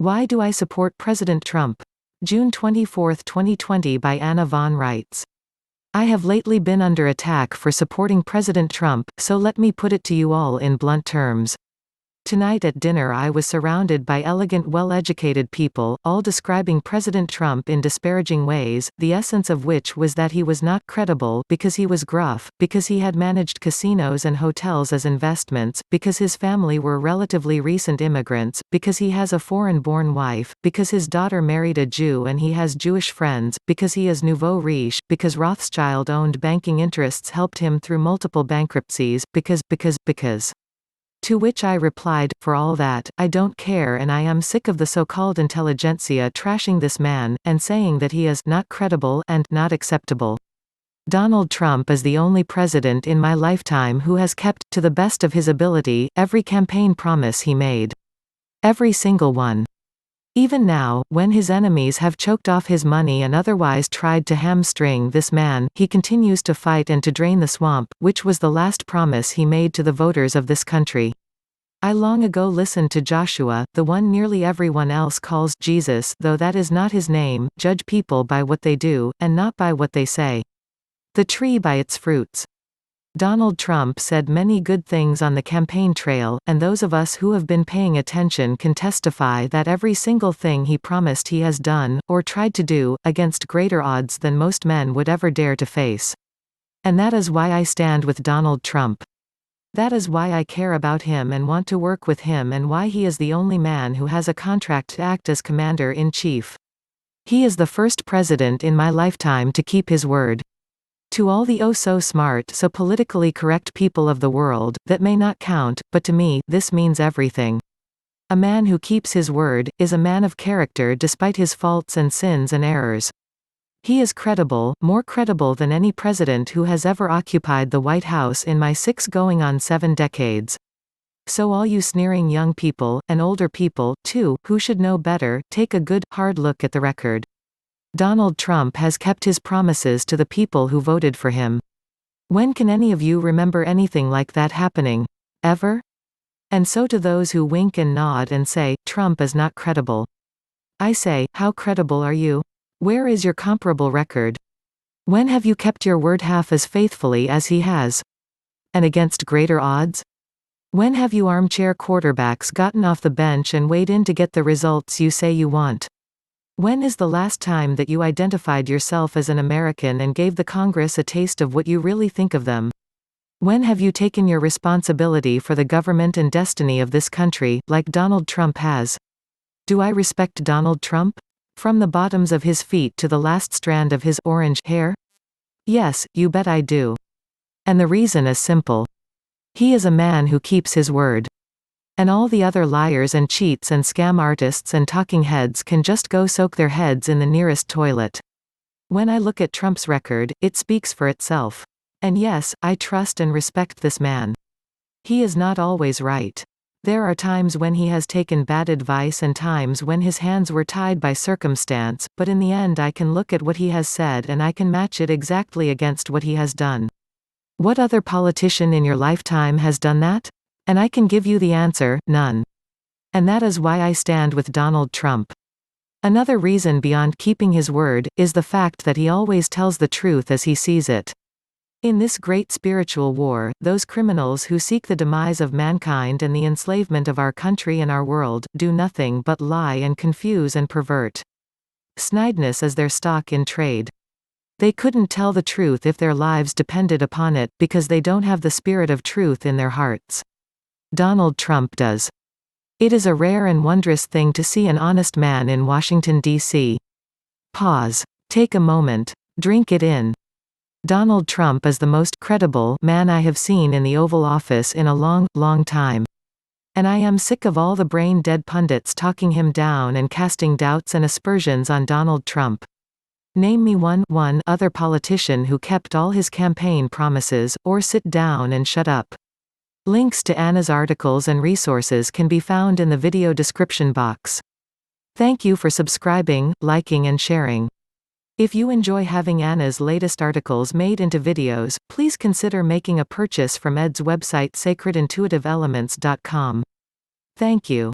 Why do I support President Trump? June 24, 2020 by Anna von Reitz. I have lately been under attack for supporting President Trump, so let me put it to you all in blunt terms. Tonight at dinner I was surrounded by elegant, well-educated people, all describing President Trump in disparaging ways, the essence of which was that he was not credible because he was gruff, because he had managed casinos and hotels as investments, because his family were relatively recent immigrants, because he has a foreign-born wife, because his daughter married a Jew and he has Jewish friends, because he is nouveau riche, because Rothschild-owned banking interests helped him through multiple bankruptcies, because. To which I replied, for all that, I don't care, and I am sick of the so-called intelligentsia trashing this man, and saying that he is not credible and not acceptable. Donald Trump is the only president in my lifetime who has kept, to the best of his ability, every campaign promise he made. Every single one. Even now, when his enemies have choked off his money and otherwise tried to hamstring this man, he continues to fight and to drain the swamp, which was the last promise he made to the voters of this country. I long ago listened to Joshua, the one nearly everyone else calls Jesus, though that is not his name, judge people by what they do, and not by what they say. The tree by its fruits. Donald Trump said many good things on the campaign trail, and those of us who have been paying attention can testify that every single thing he promised he has done, or tried to do, against greater odds than most men would ever dare to face. And that is why I stand with Donald Trump. That is why I care about him and want to work with him, and why he is the only man who has a contract to act as commander-in-chief. He is the first president in my lifetime to keep his word. To all the oh-so-smart, so politically correct people of the world, that may not count, but to me, this means everything. A man who keeps his word, is a man of character despite his faults and sins and errors. He is credible, more credible than any president who has ever occupied the White House in my 6 going on 7 decades. So all you sneering young people, and older people, too, who should know better, take a good, hard look at the record. Donald Trump has kept his promises to the people who voted for him. When can any of you remember anything like that happening? Ever? And so to those who wink and nod and say, Trump is not credible. I say, how credible are you? Where is your comparable record? When have you kept your word half as faithfully as he has? And against greater odds? When have you armchair quarterbacks gotten off the bench and weighed in to get the results you say you want? When is the last time that you identified yourself as an American and gave the Congress a taste of what you really think of them? When have you taken your responsibility for the government and destiny of this country, like Donald Trump has? Do I respect Donald Trump? From the bottoms of his feet to the last strand of his orange hair? Yes, you bet I do. And the reason is simple. He is a man who keeps his word. And all the other liars and cheats and scam artists and talking heads can just go soak their heads in the nearest toilet. When I look at Trump's record, it speaks for itself. And yes, I trust and respect this man. He is not always right. There are times when he has taken bad advice and times when his hands were tied by circumstance, but in the end I can look at what he has said and I can match it exactly against what he has done. What other politician in your lifetime has done that? And I can give you the answer, none. And that is why I stand with Donald Trump. Another reason beyond keeping his word, is the fact that he always tells the truth as he sees it. In this great spiritual war, those criminals who seek the demise of mankind and the enslavement of our country and our world, do nothing but lie and confuse and pervert. Snideness is their stock in trade. They couldn't tell the truth if their lives depended upon it, because they don't have the spirit of truth in their hearts. Donald Trump does. It is a rare and wondrous thing to see an honest man in Washington, D.C. Pause. Take a moment. Drink it in. Donald Trump is the most credible man I have seen in the Oval Office in a long, long time. And I am sick of all the brain-dead pundits talking him down and casting doubts and aspersions on Donald Trump. Name me one other politician who kept all his campaign promises, or sit down and shut up. Links to Anna's articles and resources can be found in the video description box. Thank you for subscribing, liking and sharing. If you enjoy having Anna's latest articles made into videos, please consider making a purchase from Ed's website sacredintuitiveelements.com. Thank you.